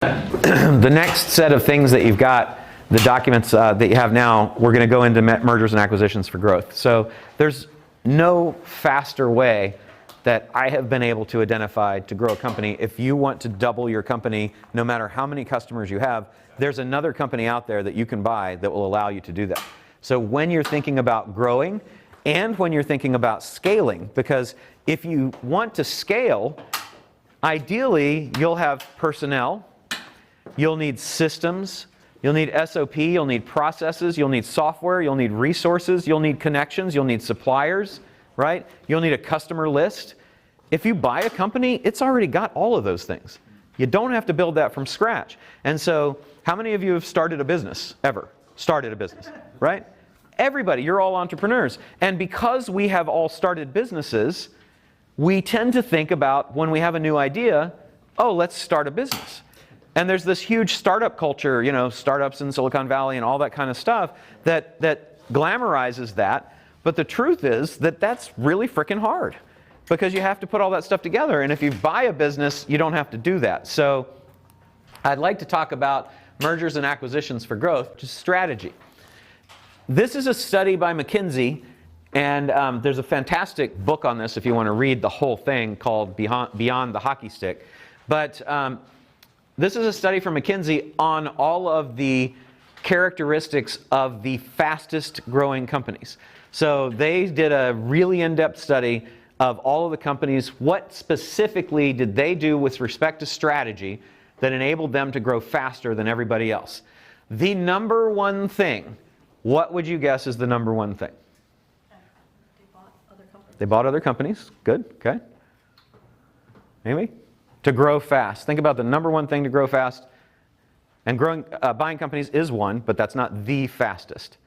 The next set of things that you've got, the documents that you have now, we're going to go into mergers and acquisitions for growth. So there's no faster way that I have been able to identify to grow a company. If you want to double your company, no matter how many customers you have, there's another company out there that you can buy that will allow you to do that. So when you're thinking about growing and when you're thinking about scaling, because if you want to scale, ideally you'll have personnel, you'll need systems, you'll need SOP, you'll need processes, you'll need software, you'll need resources, you'll need connections, you'll need suppliers, right? You'll need a customer list. If you buy a company, it's already got all of those things. You don't have to build that from scratch. And so, how many of you have started a business ever? Started a business, right? Everybody, you're all entrepreneurs. And because we have all started businesses, we tend to think about when we have a new idea, oh, let's start a business. And there's this huge startup culture, you know, startups in Silicon Valley and all that kind of stuff that glamorizes that. But the truth is that that's really freaking hard because you have to put all that stuff together. And if you buy a business, you don't have to do that. So I'd like to talk about mergers and acquisitions for growth, just strategy. This is a study by McKinsey. And there's a fantastic book on this if you want to read the whole thing called Beyond the Hockey Stick. But this is a study from McKinsey on all of the characteristics of the fastest growing companies. So they did a really in-depth study of all of the companies. What specifically did they do with respect to strategy that enabled them to grow faster than everybody else? The number one thing, what would you guess is the number one thing? They bought other companies. Good, okay. Maybe? To grow fast. Think about the number one thing to grow fast. And buying companies is one, but that's not the fastest.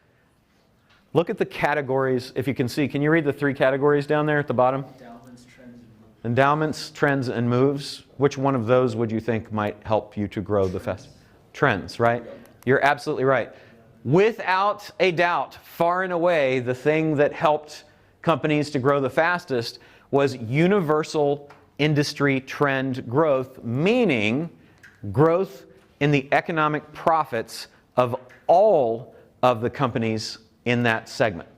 Look at the categories, if you can see. Can you read the three categories down there at the bottom? Endowments, trends, and moves. Endowments, trends, and moves. Which one of those would you think might help you to grow the fastest? Trends, right? You're absolutely right. Without a doubt, far and away, the thing that helped companies to grow the fastest was universal industry trend growth, meaning growth in the economic profits of all of the companies in that segment.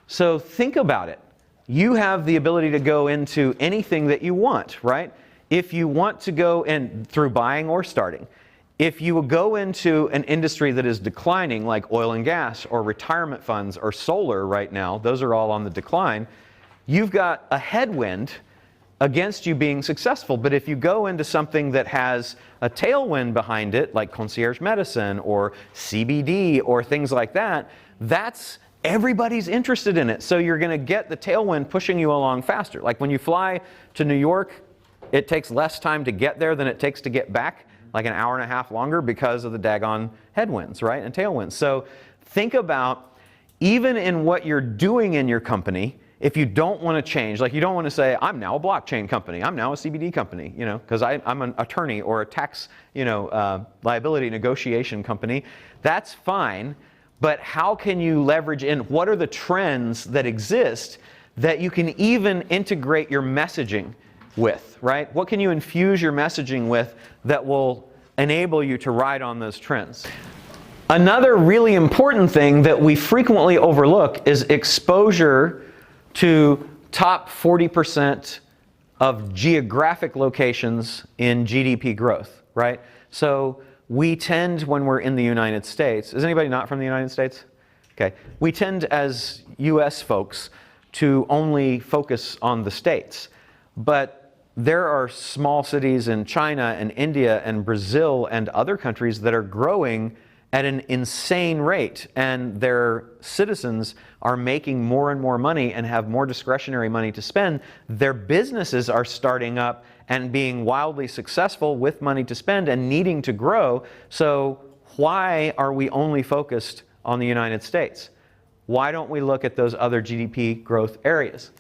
So think about it. You have the ability to go into anything that you want, right? If you want to go in through buying or starting, if you go into an industry that is declining like oil and gas or retirement funds or solar right now, those are all on the decline, you've got a headwind against you being successful. But if you go into something that has a tailwind behind it, like concierge medicine or CBD or things like that, that's everybody's interested in it. So you're going to get the tailwind pushing you along faster. Like when you fly to New York, it takes less time to get there than it takes to get back, like an hour and a half longer because of the daggone headwinds, right, and tailwinds. So think about, even in what you're doing in your company, if you don't want to change, like you don't want to say, I'm now a blockchain company, I'm now a CBD company, you know, because I'm an attorney or a tax, liability negotiation company, that's fine. But how can you leverage in, what are the trends that exist that you can even integrate your messaging with, right? What can you infuse your messaging with that will enable you to ride on those trends? Another really important thing that we frequently overlook is exposure to top 40% of geographic locations in GDP growth, right? So we tend, when we're in the United States, is anybody not from the United States? Okay. We tend as US folks to only focus on the States. But there are small cities in China and India and Brazil and other countries that are growing at an insane rate, and their citizens are making more and more money and have more discretionary money to spend. Their businesses are starting up and being wildly successful with money to spend and needing to grow. So why are we only focused on the United States? Why don't we look at those other GDP growth areas?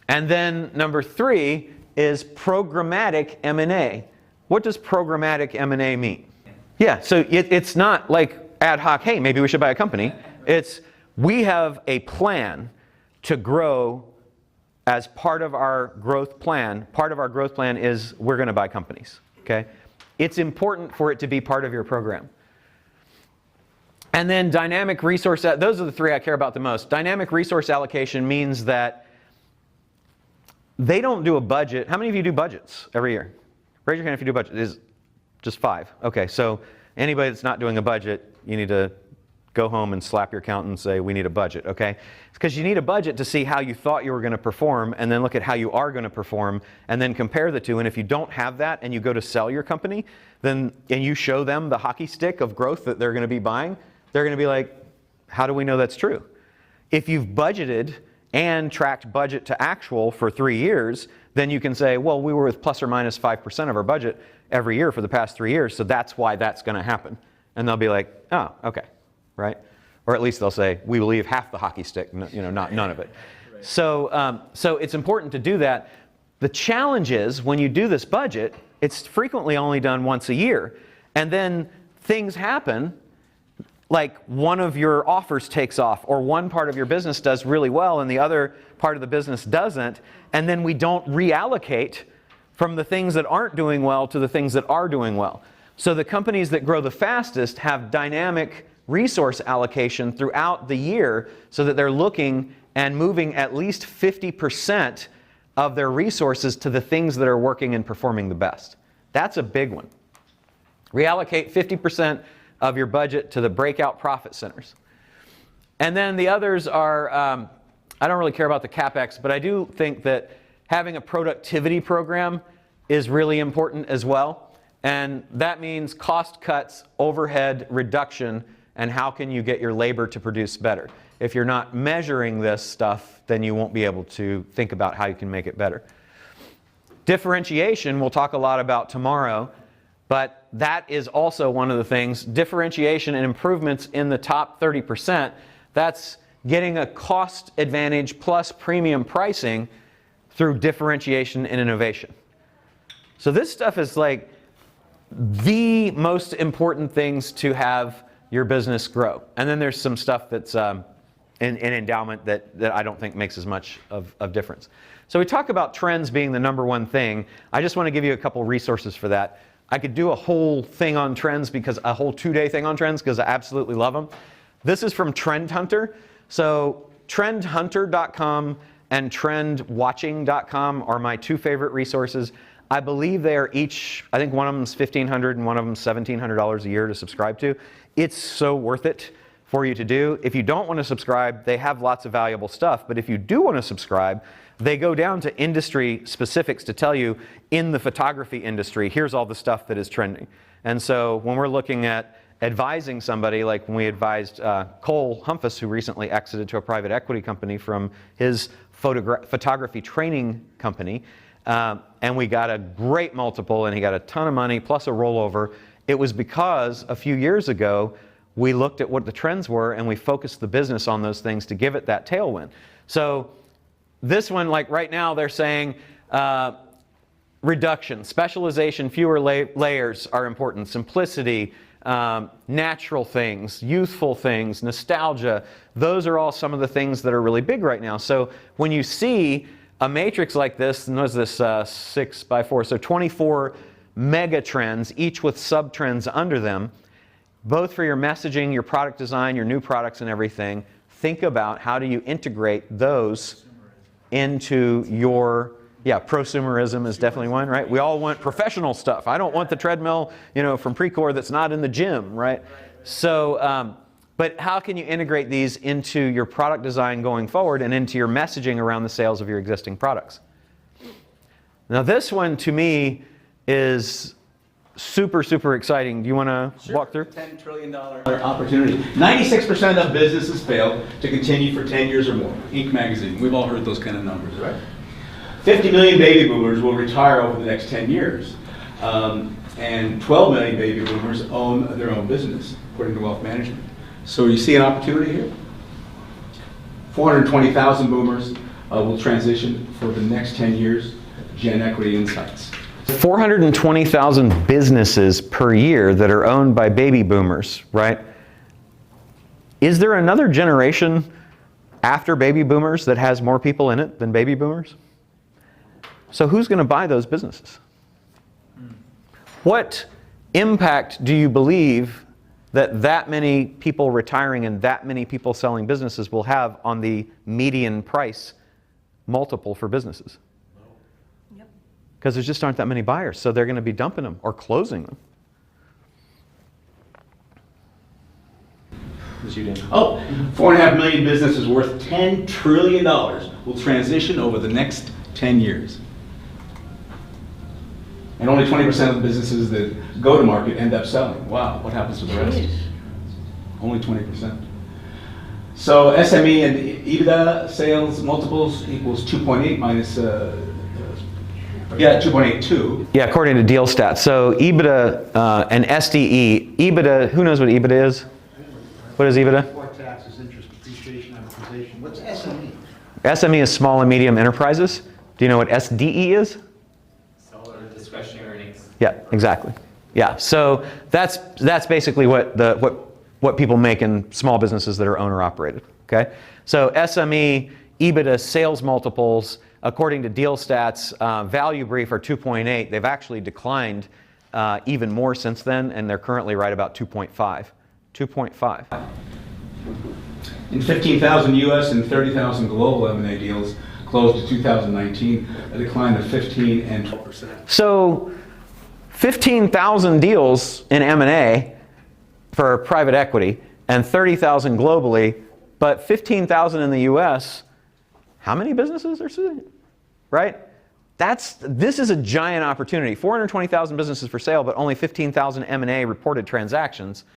And then number three is programmatic M&A. What does programmatic M&A mean? Yeah, so it's not like ad hoc, hey, maybe we should buy a company. It's, we have a plan to grow as part of our growth plan. Part of our growth plan is we're going to buy companies, okay? it's important for it to be part of your program. And then dynamic resource, those are the three I care about the most. Dynamic resource allocation means that they don't do a budget. How many of you do budgets every year? Raise your hand if you do budget. Is just 5. Okay, so anybody that's not doing a budget, you need to go home and slap your accountant and say, we need a budget, okay? Because you need a budget to see how you thought you were going to perform, and then look at how you are going to perform, and then compare the two. And if you don't have that and you go to sell your company, then and you show them the hockey stick of growth that they're going to be buying, they're going to be like, how do we know that's true? If you've budgeted and tracked budget to actual for 3 years, then you can say, well, we were with plus or minus 5% of our budget every year for the past 3 years, so that's why that's going to happen. And they'll be like, oh, okay. Right? Or at least they'll say, we believe half the hockey stick, not none of it. Right. So it's important to do that. The challenge is when you do this budget, it's frequently only done once a year. And then things happen, like one of your offers takes off, or one part of your business does really well and the other part of the business doesn't, and then we don't reallocate from the things that aren't doing well to the things that are doing well. So the companies that grow the fastest have dynamic resource allocation throughout the year so that they're looking and moving at least 50% of their resources to the things that are working and performing the best. That's a big one. Reallocate 50% of your budget to the breakout profit centers. And then the others are, I don't really care about the CapEx, but I do think that having a productivity program is really important as well. And that means cost cuts, overhead reduction, and how can you get your labor to produce better. If you're not measuring this stuff, then you won't be able to think about how you can make it better. Differentiation, we'll talk a lot about tomorrow, but that is also one of the things. Differentiation and improvements in the top 30%, that's getting a cost advantage plus premium pricing through differentiation and innovation. So this stuff is like the most important things to have your business grow. And then there's some stuff that's in endowment that I don't think makes as much of difference. So we talk about trends being the number one thing. I just want to give you a couple resources for that. I could do a whole thing on trends, because a whole 2-day thing on trends, because I absolutely love them. This is from Trend Hunter. So trendhunter.com and trendwatching.com are my 2 favorite resources. I believe they are each, I think one of them is $1,500 and one of them is $1,700 a year to subscribe to. It's so worth it for you to do. If you don't want to subscribe, they have lots of valuable stuff. But if you do want to subscribe, they go down to industry specifics to tell you, in the photography industry, here's all the stuff that is trending. And so when we're looking at advising somebody, like when we advised Cole Humphus, who recently exited to a private equity company from his photography training company, and we got a great multiple and he got a ton of money plus a rollover. It was because a few years ago we looked at what the trends were and we focused the business on those things to give it that tailwind. So this one, like right now, they're saying reduction, specialization, fewer layers are important, simplicity, natural things, youthful things, nostalgia. Those are all some of the things that are really big right now. So when you see a matrix like this, and what is this, 6x4, so 24 mega trends, each with sub-trends under them, both for your messaging, your product design, your new products and everything. Think about how do you integrate those into your, prosumerism is definitely one, right? We all want professional stuff. I don't want the treadmill, from Precor that's not in the gym, right? So, but how can you integrate these into your product design going forward and into your messaging around the sales of your existing products? Now this one to me is super, super exciting. Do you want to walk through? $10 trillion opportunity. 96% of businesses fail to continue for 10 years or more. Inc. magazine. We've all heard those kind of numbers, right? 50 million baby boomers will retire over the next 10 years. And 12 million baby boomers own their own business, according to Wealth Management. So you see an opportunity here? 420,000 boomers will transition for the next 10 years. Gen Equity Insights. 420,000 businesses per year that are owned by baby boomers, right? Is there another generation after baby boomers that has more people in it than baby boomers? So who's going to buy those businesses? What impact do you believe that that many people retiring and that many people selling businesses will have on the median price multiple for businesses? Because there just aren't that many buyers, so they're going to be dumping them or closing them. Oh, 4.5 million businesses worth $10 trillion will transition over the next 10 years. And only 20% of the businesses that go to market end up selling. Wow, what happens to the rest? Only 20%. So SME and EBITDA sales multiples equals 2.8 minus, 2.82. Yeah, according to Deal Stats. So EBITDA and SDE, EBITDA, who knows what EBITDA is? What is EBITDA? Before taxes, interest, depreciation, amortization. What's SME? SME is small and medium enterprises. Do you know what SDE is? Seller discretionary earnings. Yeah, exactly. Yeah, so that's basically what people make in small businesses that are owner operated. Okay, so SME EBITDA sales multiples, according to Deal Stats, Value Brief are 2.8. They've actually declined even more since then, and they're currently right about 2.5. 2.5. In 15,000 U.S. and 30,000 global M&A deals closed in 2019, a decline of 15 and 12%. So 15,000 deals in M&A for private equity and 30,000 globally, but 15,000 in the U.S., how many businesses are suing? Right? This is a giant opportunity. 420,000 businesses for sale, but only 15,000 M&A reported transactions.